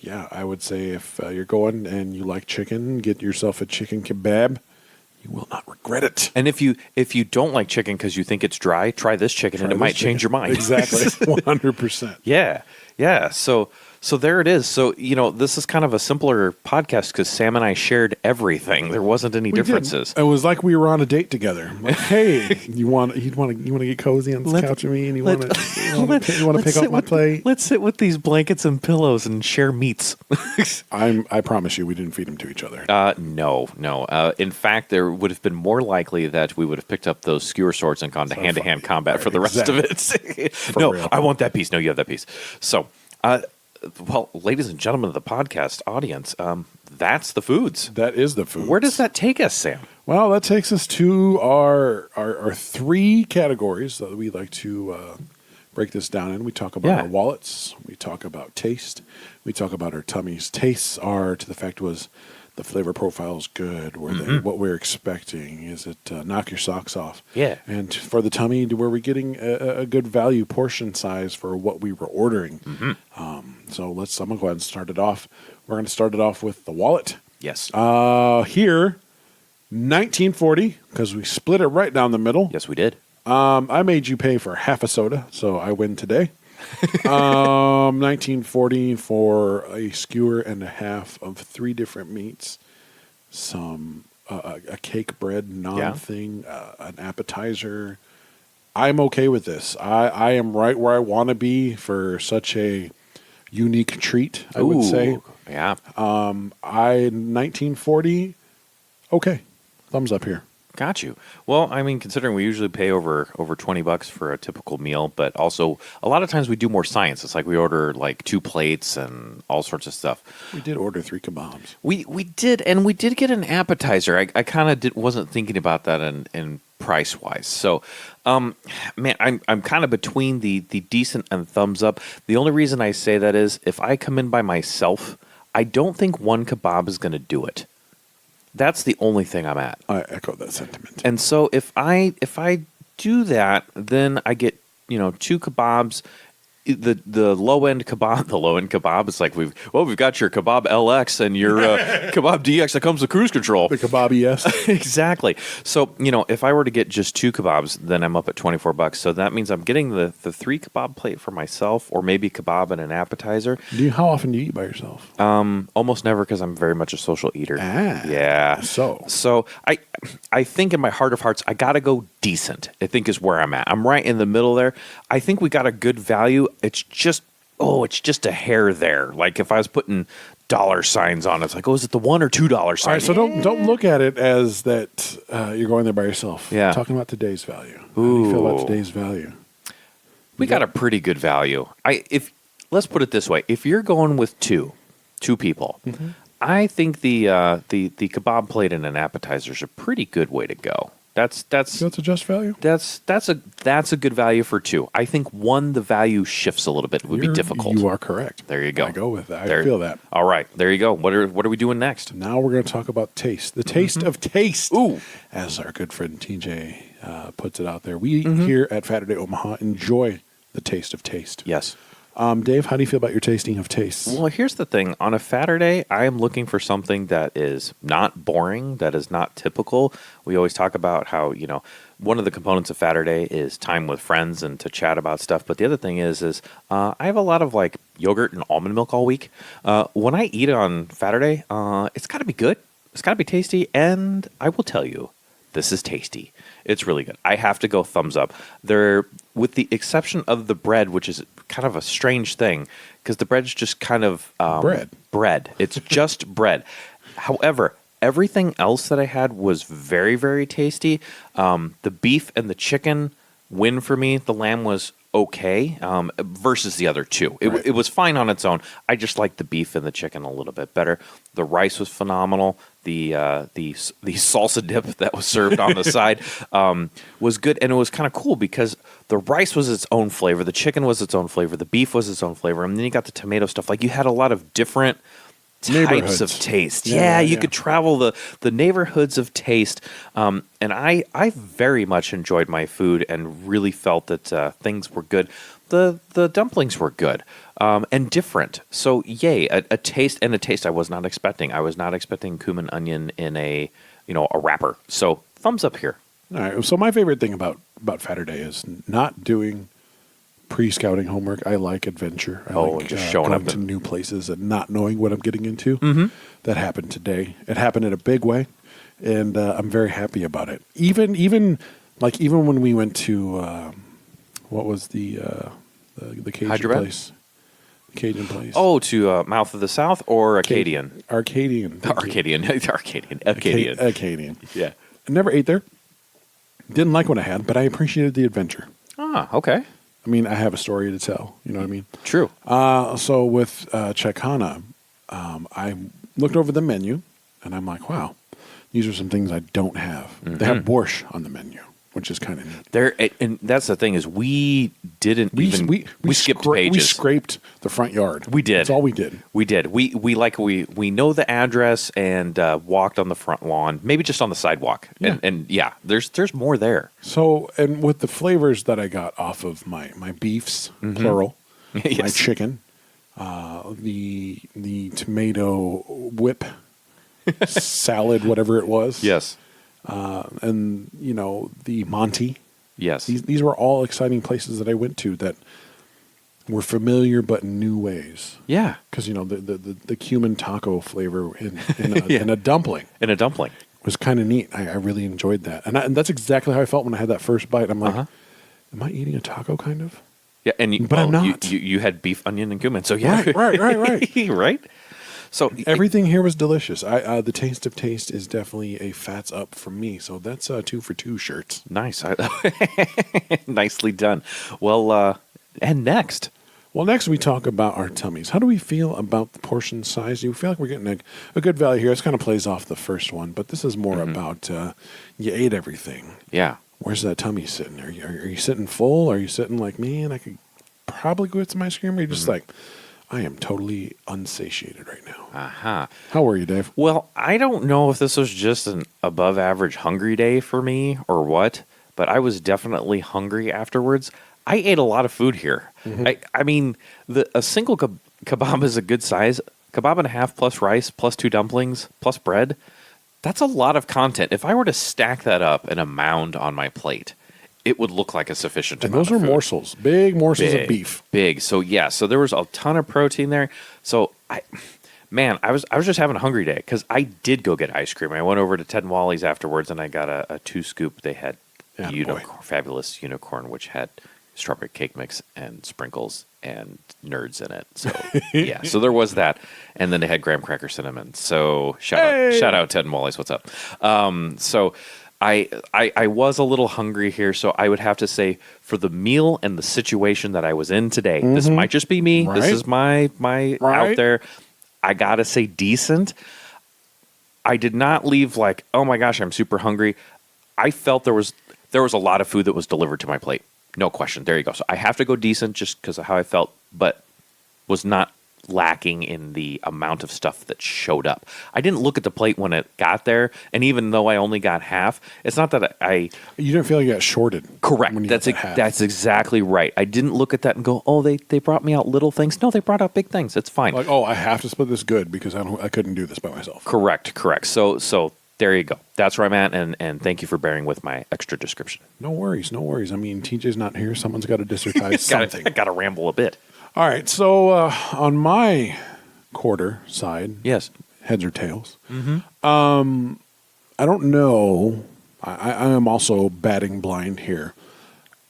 Yeah, I would say if you're going and you like chicken, get yourself a chicken kebab. You will not regret it. And if you don't like chicken because you think it's dry, try this chicken and it might change your mind. Exactly. 100%. Yeah. So there it is. So, this is kind of a simpler podcast because Sam and I shared everything. There wasn't any differences. It was like we were on a date together. Like, hey, you want to get cozy on this couch with me, and you want to pick up my plate. Let's sit with these blankets and pillows and share meats. I promise you, we didn't feed them to each other. No. In fact, there would have been more likely that we would have picked up those skewer swords and gone to hand-to-hand combat for the rest of it. No, real. I want that piece. No, you have that piece. So, well, ladies and gentlemen of the podcast audience, that's the foods. That is the food. Where does that take us, Sam? Well, that takes us to our 3 categories that we like to break this down in. We talk about our wallets. We talk about taste. We talk about our tummies. Tastes are to the fact was the flavor profile is good. Were they what we're expecting? Is it knock your socks off? Yeah. And for the tummy, were we getting a good value portion size for what we were ordering? So I'm going to go ahead and start it off. We're going to start it off with the wallet. Yes. Here, 1940, because we split it right down the middle. Yes, we did. I made you pay for half a soda, so I win today. 1940 for a skewer and a half of 3 different meats, some a cake bread naan thing, an appetizer. I'm okay with this. I am right where I want to be for such a unique treat, I would say. Yeah. 1940, okay. Thumbs up here. Got you. Well, I mean, considering we usually pay over $20 for a typical meal, but also a lot of times we do more science. It's like we order like 2 plates and all sorts of stuff. We did order 3 kebabs. We did, and we did get an appetizer. I kind of wasn't thinking about that in price wise. So, man, I'm kind of between the decent and thumbs up. The only reason I say that is if I come in by myself, I don't think 1 kebab is going to do it. That's the only thing I'm at. I echo that sentiment. And so if I do that, then I get 2 kebabs. The low end kebab. It's like we've got your kebab LX and your kebab DX that comes with cruise control. The kebab, yes. Exactly. So if I were to get just 2 kebabs, then I'm up at $24. So that means I'm getting the 3 kebab plate for myself, or maybe kebab and an appetizer. How often do you eat by yourself? Almost never, because I'm very much a social eater. Yeah. So I think in my heart of hearts, I got to go decent, I think is where I'm at. I'm right in the middle there. I think we got a good value. It's just a hair there. Like if I was putting dollar signs on it, it's like, is it the $1 or $2 sign? All right, so don't look at it as that you're going there by yourself. Yeah. Talking about today's value. How do you feel about today's value? We got a pretty good value. Let's put it this way. If you're going with two people, I think the kebab plate and an appetizer is a pretty good way to go. That's a just value. That's a good value for 2. I think 1, the value shifts a little bit. It would be difficult. You are correct. There you go. I go with that. I feel that. All right, there you go. What are we doing next? Now we're going to talk about taste. The taste of taste. Ooh, as our good friend TJ puts it out there. We here at Faturday Omaha enjoy the taste of taste. Yes. Dave, how do you feel about your tasting of tastes? Well, here's the thing. On a Faturday, I am looking for something that is not boring, that is not typical. We always talk about how, one of the components of Faturday is time with friends and to chat about stuff. But the other thing is I have a lot of like yogurt and almond milk all week. When I eat it on Faturday, it's got to be good. It's got to be tasty. And I will tell you, this is tasty. It's really good. I have to go thumbs up. There, with the exception of the bread, which is kind of a strange thing, because the bread's just kind of bread. It's just bread. However, everything else that I had was very, very tasty. The beef and the chicken win for me. The lamb was okay versus the other two. It was fine on its own. I just liked the beef and the chicken a little bit better. The rice was phenomenal. The salsa dip that was served on the side was good, and it was kind of cool because the rice was its own flavor, the chicken was its own flavor, the beef was its own flavor, and then you got the tomato stuff. Like you had a lot of different types of taste. Yeah, you could travel the neighborhoods of taste, and I very much enjoyed my food and really felt that things were good. The dumplings were good and different. So yay, a taste I was not expecting. I was not expecting cumin onion in a wrapper. So thumbs up here. All right. So my favorite thing about Faturday is not doing pre-scouting homework. I like adventure. I like just showing going up to new places and not knowing what I'm getting into. Mm-hmm. That happened today. It happened in a big way, and I'm very happy about it. Even when we went to what was the Cajun Hyderabad? place? The Cajun place. Oh, to Mouth of the South or Acadian? Arcadian. Arcadian. Acadian. Yeah. I never ate there. Didn't like what I had, but I appreciated the adventure. Ah, okay. I mean, I have a story to tell. You know what I mean? True. So with Chaikhana, I looked over the menu, and I'm like, wow, these are some things I don't have. Mm-hmm. They have borscht on the menu, which is kind of neat. There, and that's the thing is we skipped pages. We scraped the front yard. We did. That's all we did. We did. We know the address and walked on the front lawn, maybe just on the sidewalk. Yeah. And yeah, there's more there. So, and with the flavors that I got off of my beefs, plural, my Yes. chicken, the tomato whip, salad, whatever it was. Yes. And the Monty. Yes. These were all exciting places that I went to that were familiar but in new ways. Yeah. Because the cumin taco flavor in Yeah. a dumpling In a dumpling. was kind of neat. I really enjoyed that, and that's exactly how I felt when I had that first bite. I'm like, am I eating a taco? Kind of. Yeah, and But I'm not. You had beef, onion, and cumin. So yeah. Right. Right. So Everything here was delicious. The taste of taste is definitely a fats up from me. So that's 2 for 2 shirts. nice. Nicely done. Well, and next. Well, next we talk about our tummies. How do we feel about the portion size? Do you feel like we're getting a good value here? This kind of plays off the first one, but this is more about you ate everything. Yeah. Where's that tummy sitting? Are you sitting full? Are you sitting like, man, I could probably go get some ice cream? Or are you just like, I am totally unsatiated right now. Uh-huh. How are you, Dave? Well, I don't know if this was just an above average hungry day for me or what, but I was definitely hungry afterwards. I ate a lot of food here. I mean, a single kebab is a good size. Kebab and a half plus rice plus 2 dumplings plus bread. That's a lot of content. If I were to stack that up in a mound on my plate, it would look like a sufficient And amount those were of food. morsels, big morsels of beef. Big. So yeah, so there was a ton of protein there. So I was just having a hungry day because I did go get ice cream. I went over to Ted and Wally's afterwards and I got a 2-scoop. They had fabulous unicorn, which had strawberry cake mix and sprinkles and nerds in it. So yeah, so there was that, and then they had graham cracker cinnamon. So shout out Ted and Wally's. What's up? So I was a little hungry here, so I would have to say for the meal and the situation that I was in today, this might just be me. Right. This is my out there. I gotta say decent. I did not leave like, oh my gosh, I'm super hungry. I felt there was a lot of food that was delivered to my plate. No question. There you go. So I have to go decent just because of how I felt, but was not lacking in the amount of stuff that showed up. I didn't look at the plate when it got there, and even though I only got half, it's not that I You didn't feel like you got shorted. correct. when you That's got that half. that's exactly right. I didn't look at that and go, "Oh, they brought me out little things." No, they brought out big things. It's fine. Like, oh, I have to split this good because I couldn't do this by myself. Correct. So there you go. That's where I'm at, and thank you for bearing with my extra description. No worries. I mean, TJ's not here. Someone's got to dissertize something. I got to ramble a bit. All right. So on my quarter side, Yes. heads or tails. I don't know. I am also batting blind here.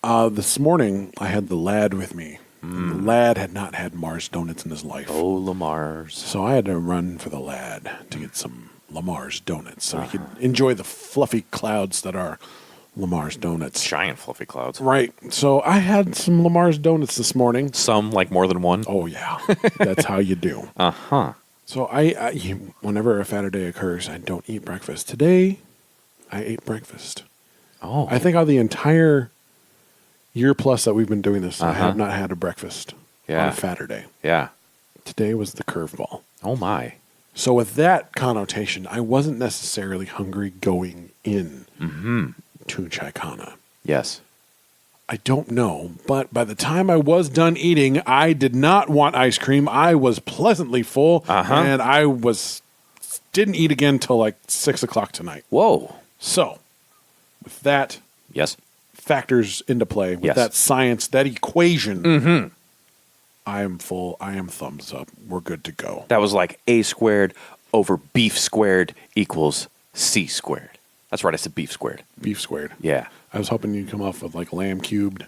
This morning, I had the lad with me. And the lad had not had Mars Donuts in his life. Oh, Lamar's. So I had to run for the lad to get some Lamar's Donuts so he could enjoy the fluffy clouds that are Lamar's Donuts. Giant fluffy clouds. Right. So I had some Lamar's Donuts this morning. Some, like more than one. Oh, yeah. That's how you do. Uh-huh. So whenever a Faturday occurs, I don't eat breakfast. Today, I ate breakfast. Oh. I think out of the entire year plus that we've been doing this, I have not had a breakfast on Yeah. a Faturday. Yeah. Today was the curveball. Oh, my. So with that connotation, I wasn't necessarily hungry going in to Chaikhana. Yes. I don't know, but by the time I was done eating, I did not want ice cream. I was pleasantly full, and I didn't eat again till like 6 o'clock tonight. Whoa. So, with that Yes. factors into play, with Yes. that science, that equation, I am full. I am thumbs up. We're good to go. That was like A squared over beef squared equals C squared. That's right. I said beef squared. Beef squared. Yeah. I was hoping you'd come off with like lamb cubed,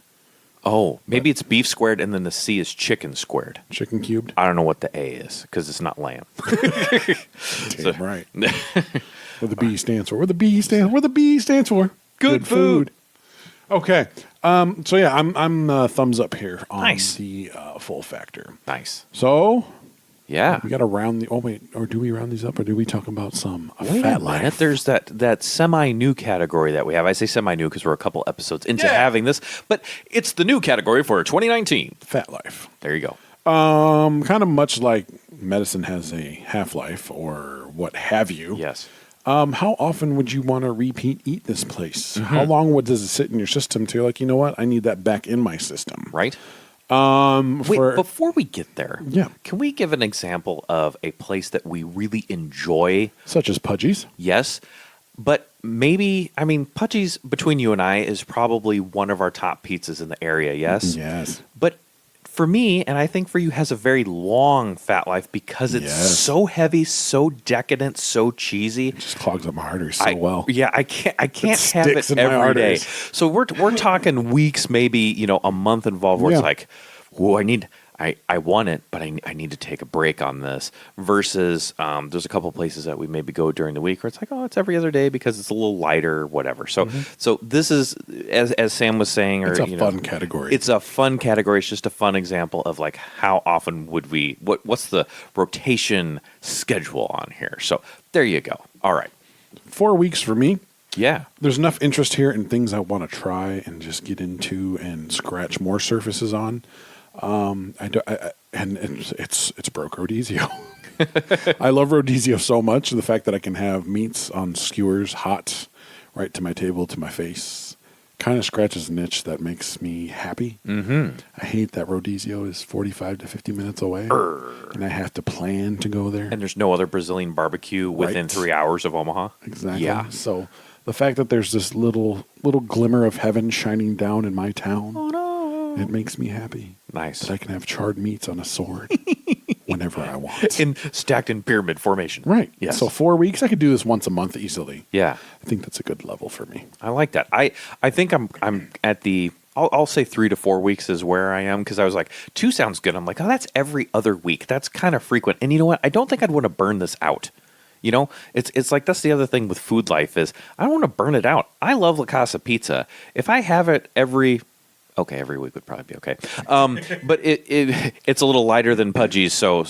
Oh, maybe it's beef squared and then the C is chicken squared. chicken cubed. I don't know what the A is because it's not lamb. Damn right. What the B stands for. What the B stands for. Good food. Okay. So yeah, I'm thumbs up here on Nice. the full factor. Nice. So Yeah. we got to round the. Oh wait, or do we round these up, or do we talk about some Wait a fat minute. life? There's that semi-new category that we have. I say semi-new because we're a couple episodes into having this, but it's the new category for 2019. Fat life. There you go. Kind of much like medicine has a half life, or what have you. Yes. How often would you want to repeat eat this place? How long does it sit in your system till you're like, you know what, I need that back in my system? Right? Wait, Wait, before we get there, Yeah. can we give an example of a place that we really enjoy? such as Pudgy's. Yes, but maybe, I mean, Pudgy's, between you and I, is probably one of our top pizzas in the area, yes? Yes. But for me, and I think for you, has a very long fat life because it's Yes. so heavy, so decadent, so cheesy. Just clogs up my arteries so well. Yeah, I can't have sticks it in my every day. arteries. So we're talking weeks, maybe a month involved where Yeah. it's like, whoa, I want it, but I need to take a break on this. Versus there's a couple places that we maybe go during the week where it's like, oh, it's every other day because it's a little lighter, or whatever. So so this is as Sam was saying, or It's a fun category. It's a fun category. It's just a fun example of like how often would we what's the rotation schedule on here. So there you go. All right. 4 weeks for me. Yeah. There's enough interest here in things I want to try and just get into and scratch more surfaces on. And it's broke Rodizio. I love Rodizio so much. The fact that I can have meats on skewers hot right to my table, to my face, kind of scratches an itch that makes me happy. I hate that Rodizio is 45 to 50 minutes away, and I have to plan to go there. And there's no other Brazilian barbecue within Right. 3 hours of Omaha. Exactly. Yeah. So the fact that there's this little glimmer of heaven shining down in my town, it makes me happy. Nice. That I can have charred meats on a sword whenever I want. Stacked in pyramid formation. Right. Yes. So 4 weeks, I could do this once a month easily. Yeah. I think that's a good level for me. I like that. I think I'm at the I'll say 3 to 4 weeks is where I am because I was like 2 sounds good. I'm like, oh, that's every other week. That's kind of frequent. And you know what? I don't think I'd want to burn this out. It's like that's the other thing with food life is I don't want to burn it out. I love La Casa Pizza. If I have it every week would probably be okay. But it's a little lighter than Pudgy's, so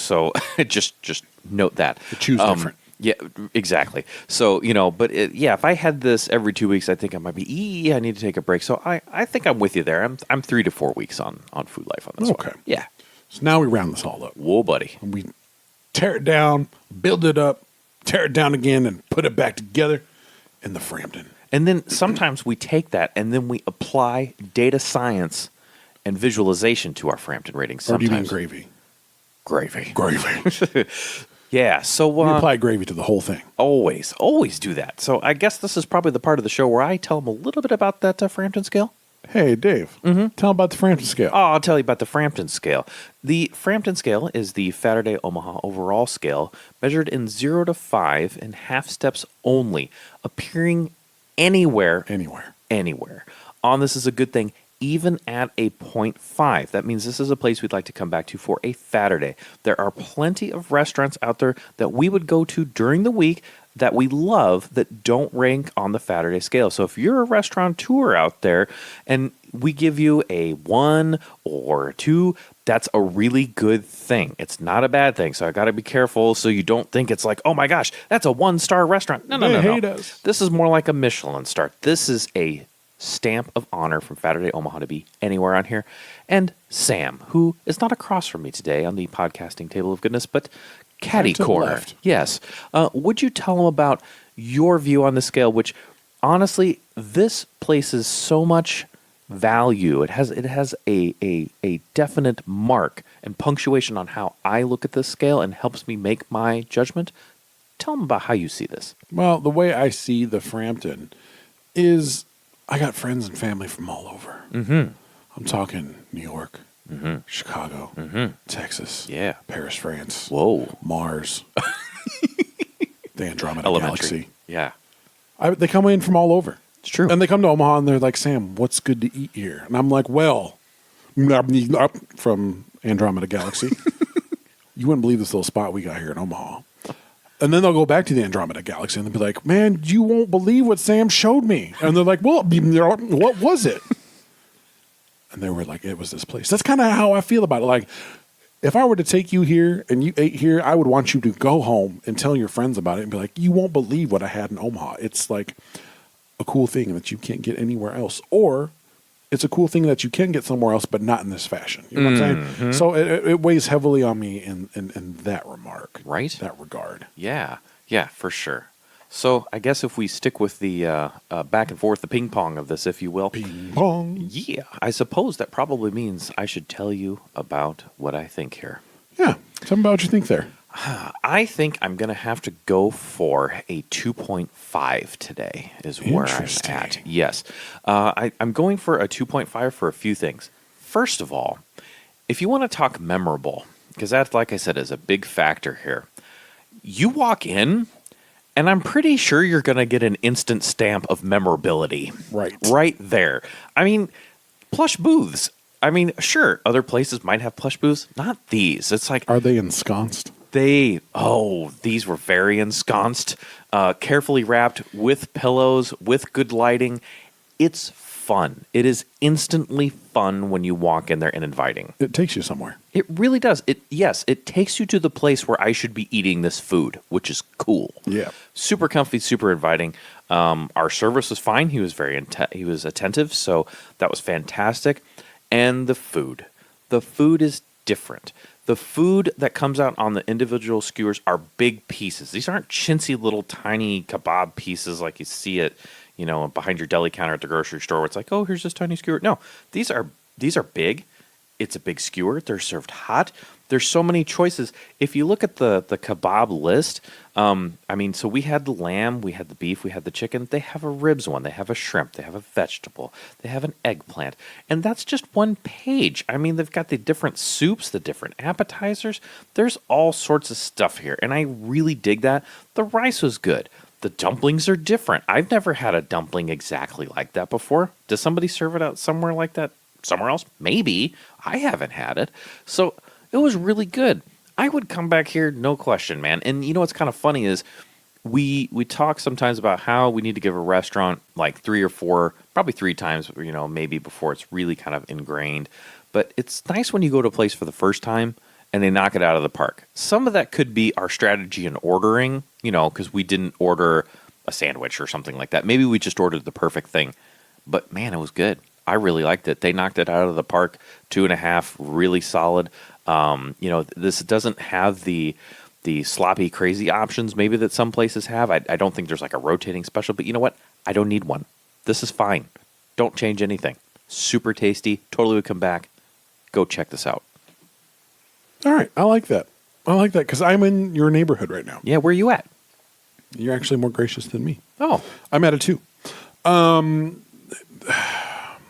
just note that. Choose different. Yeah, exactly. So, but if I had this every 2 weeks, I think I might be, I need to take a break. So I think I'm with you there. I'm 3 to 4 weeks on food life on this one. Okay. Yeah. So now we round this all up. Whoa, buddy. And we tear it down, build it up, tear it down again, and put it back together in the Frampton. And then sometimes we take that and then we apply data science and visualization to our Frampton ratings. Or do Sometimes. you mean gravy? Gravy. Gravy. Yeah. So We apply gravy to the whole thing. always do that. So I guess this is probably the part of the show where I tell them a little bit about that Frampton scale. Hey, Dave, tell them about the Frampton scale. Oh, I'll tell you about the Frampton scale. The Frampton scale is the Faturday Omaha overall scale, measured in 0 to 5 in half steps only, appearing anywhere. On this is a good thing, even at a 0.5. That means this is a place we'd like to come back to for a Faturday. There are plenty of restaurants out there that we would go to during the week that we love that don't rank on the Faturday scale. So if you're a restaurateur out there and we give you a 1 or a 2, that's a really good thing. It's not a bad thing. So I got to be careful so you don't think it's like, oh my gosh, that's a 1-star restaurant. No. They hate us. This is more like a Michelin star. This is a stamp of honor from Faturday Omaha to be anywhere on here. And Sam, who is not across from me today on the podcasting table of goodness, but Caddy To the Corner. left. Yes. Would you tell them about your view on the scale, which honestly, this places so much value. It has a definite mark and punctuation on how I look at this scale and helps me make my judgment. Tell them about how you see this. Well, the way I see the Frampton is I got friends and family from all over. Mm-hmm. I'm talking New York, Chicago, Texas, Yeah. Paris, France, Whoa. Mars, the Andromeda Elementary. Galaxy. Yeah. They come in from all over. It's true. And they come to Omaha and they're like, Sam, what's good to eat here? And I'm like, well, from Andromeda Galaxy. You wouldn't believe this little spot we got here in Omaha. And then they'll go back to the Andromeda Galaxy and they'll be like, man, you won't believe what Sam showed me. And they're like, well, what was it? And they were like, it was this place. That's kind of how I feel about it. Like, if I were to take you here and you ate here, I would want you to go home and tell your friends about it and be like, you won't believe what I had in Omaha. It's like a cool thing that you can't get anywhere else. Or it's a cool thing that you can get somewhere else, but not in this fashion. You know what I'm saying? So it weighs heavily on me in that remark. Right. That regard. Yeah, for sure. So I guess if we stick with the back and forth, the ping pong of this, if you will. Ping pong. Yeah, I suppose that probably means I should tell you about what I think here. Yeah. Tell me about what you think there. I think I'm going to have to go for a 2.5 today is where I'm Interesting. at. Yes. I'm going for a 2.5 for a few things. First of all, if you want to talk memorable, because that, like I said, is a big factor here, you walk in, and I'm pretty sure you're going to get an instant stamp of memorability. Right. Right there. I mean, plush booths. I mean, sure, other places might have plush booths. Not these. It's like, Are they ensconced? these were very ensconced, carefully wrapped with pillows, with good lighting. It's fun. It is instantly fun when you walk in there and inviting. It takes you somewhere. It really does. It takes you to the place where I should be eating this food, which is cool. Yeah. Super comfy, super inviting. Our service was fine. He was he was attentive, so that was fantastic. And the food. The food is different. The food that comes out on the individual skewers are big pieces. These aren't chintzy little tiny kebab pieces like you see it, behind your deli counter at the grocery store where it's like, oh, here's this tiny skewer. No, these are big. It's a big skewer. They're served hot. There's so many choices. If you look at the kebab list, so we had the lamb, we had the beef, we had the chicken. They have a ribs one. They have a shrimp. They have a vegetable. They have an eggplant. And that's just one page. I mean, they've got the different soups, the different appetizers. There's all sorts of stuff here. And I really dig that. The rice was good. The dumplings are different. I've never had a dumpling exactly like that before. Does somebody serve it out somewhere like that? Somewhere else? Maybe. I haven't had it. So it was really good. I would come back here, no question, man. And you know what's kind of funny is we talk sometimes about how we need to give a restaurant like 3 or 4, probably 3 times, maybe before it's really kind of ingrained. But it's nice when you go to a place for the first time and they knock it out of the park. Some of that could be our strategy in ordering, because we didn't order a sandwich or something like that. Maybe we just ordered the perfect thing. But man, it was good. I really liked it. They knocked it out of the park. 2.5, really solid. This doesn't have the sloppy, crazy options maybe that some places have. I don't think there's like a rotating special, but you know what? I don't need one. This is fine. Don't change anything. Super tasty. Totally would come back. Go check this out. All right. I like that. Because I'm in your neighborhood right now. Yeah, where are you at? You're actually more gracious than me. Oh, I'm at a 2.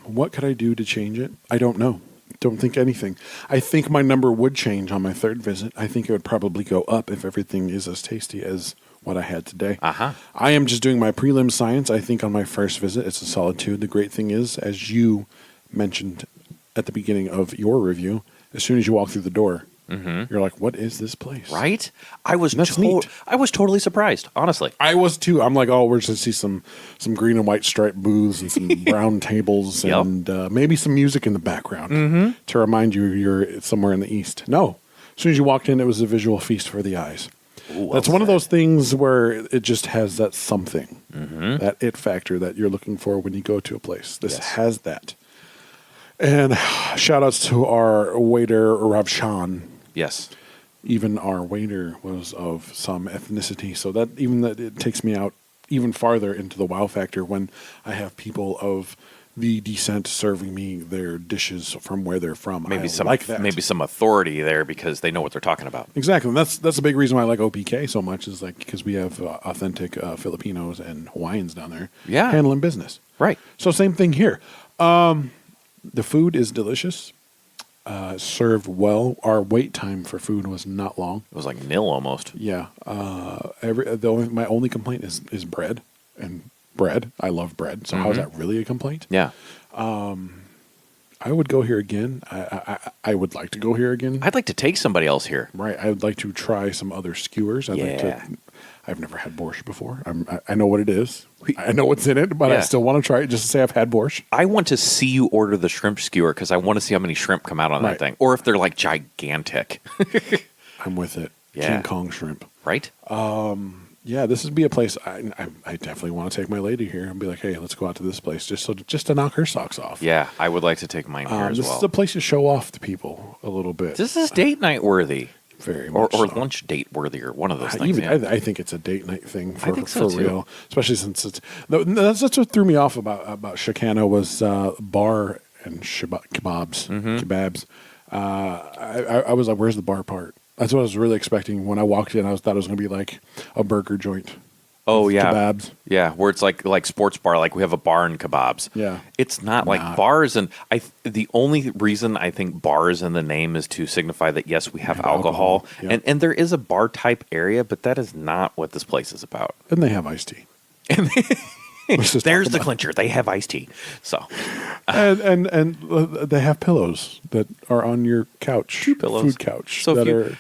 What could I do to change it? I don't know. Don't think anything. I think my number would change on my 3rd visit. I think it would probably go up if everything is as tasty as what I had today. Uh-huh. I am just doing my prelim science. I think on my 1st visit, it's a solid 2. The great thing is, as you mentioned at the beginning of your review, as soon as you walk through the door, you're like, what is this place? right? I was That's neat. I was totally surprised, honestly. I was too. I'm like, oh, we're just going to see some green and white striped booths and some brown tables Yep. and maybe some music in the background to remind you you're somewhere in the East. No. As soon as you walked in, it was a visual feast for the eyes. Ooh, That's well one of said. those things where it just has that something, that it factor that you're looking for when you go to a place. This Yes. has that. And shout outs to our waiter, Ravshan. Yes. Even our waiter was of some ethnicity, so that it takes me out even farther into the wow factor when I have people of the descent serving me their dishes from where they're from. Maybe I some like that. maybe some authority there because they know what they're talking about. Exactly. And that's a big reason why I like OPK so much is like because we have authentic Filipinos and Hawaiians down there Yeah. handling business. Right. So same thing here. The food is delicious. Served well. Our wait time for food was not long. It was like nil almost. Yeah. My only complaint is bread and bread. I love bread. So how is that really a complaint? Yeah. I would go here again. I would like to go here again. I'd like to take somebody else here. Right. I would like to try some other skewers. Yeah. I've never had borscht before. I know what it is. I know what's in it, but I Yeah. still want to try it just to say I've had borscht. I want to see you order the shrimp skewer because I want to see how many shrimp come out on Right. that thing. Or if they're like gigantic. I'm with it. Yeah. King Kong shrimp. Right? Yeah, this would be a place I definitely want to take my lady here and be like, hey, let's go out to this place just to knock her socks off. Yeah, I would like to take mine here as This well. is a place to show off to people a little bit. This is date night worthy. Very Or much so. lunch date worthy or one of those things. Even yeah. I think it's a date night thing I think so, for too. real, especially since it's that's what threw me off about Chaikhana was bar and kebabs. Kebabs. I was like, where's the bar part? That's what I was really expecting when I walked in. I thought it was going to be like a burger joint. Oh yeah, Kebabs. Yeah, where it's like sports bar, like we have a bar and kebabs. Yeah. It's not like Nah. bars, and the only reason I think bars in the name is to signify that yes, we have alcohol, yeah. and there is a bar type area, but that is not what this place is about. And they have iced tea. Let's just There's talk the about- clincher. They have iced tea. So and they have pillows that are on your couch, 2 pillows. food couch So if that you- are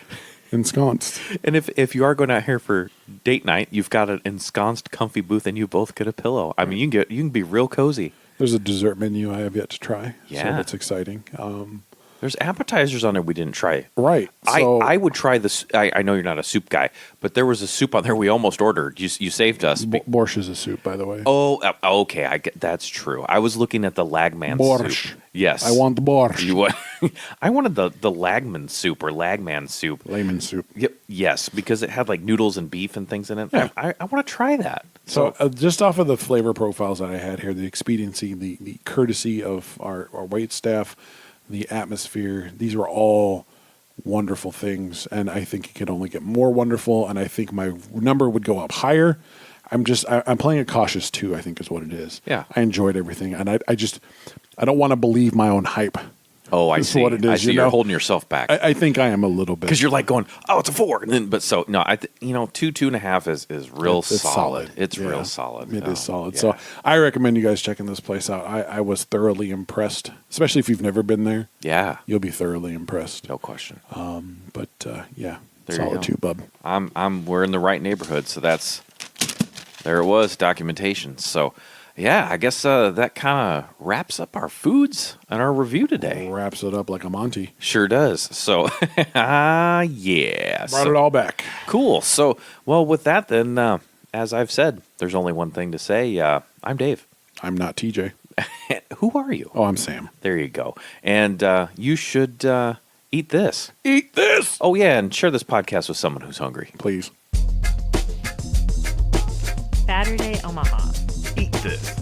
ensconced. and if you are going out here for date night, you've got an ensconced comfy booth and you both get a pillow. I mean, you can be real cozy. There's a dessert menu I have yet to try. Yeah. So that's exciting. There's appetizers on there we didn't try. Right. So I would try this. I know you're not a soup guy, but there was a soup on there we almost ordered. You saved us. borscht is a soup, by the way. Oh, okay. I get that's true. I was looking at the Lagman Borscht. soup. Yes, I want the borscht. You what? I wanted the Lagman soup or Lagman soup. Layman soup. Yep. Yes, because it had like noodles and beef and things in it. Yeah. I want to try that. So just off of the flavor profiles that I had here, the expediency, the courtesy of our wait staff, the atmosphere, these were all wonderful things. And I think it could only get more wonderful. And I think my number would go up higher. I'm playing it cautious too, I think is what it is. Yeah. I enjoyed everything. And I don't want to believe my own hype. Oh, I This is see. what it is, I see. you You're know? holding yourself back. I think I am a little bit. Because you're like going, oh, it's a 4, and then two, 2.5 is real It's solid. It's Yeah. real solid. It Oh, is solid. yeah. So I recommend you guys checking this place out. I was thoroughly impressed, especially if you've never been there. yeah, You'll be thoroughly impressed. no question. But yeah, There you solid go. too, bub. We're in the right neighborhood, so there it was, documentation. So, yeah, I guess that kind of wraps up our foods and our review today. Wraps it up like a Monty. Sure does. So, yeah. Brought So- it all back. Cool. So, well, with that, then, as I've said, there's only one thing to say. I'm Dave. I'm not TJ. Who are you? Oh, I'm Sam. There you go. And you should Eat this. Eat this, Oh, yeah, and share this podcast with someone who's hungry. please. Faturday Omaha. Eat this.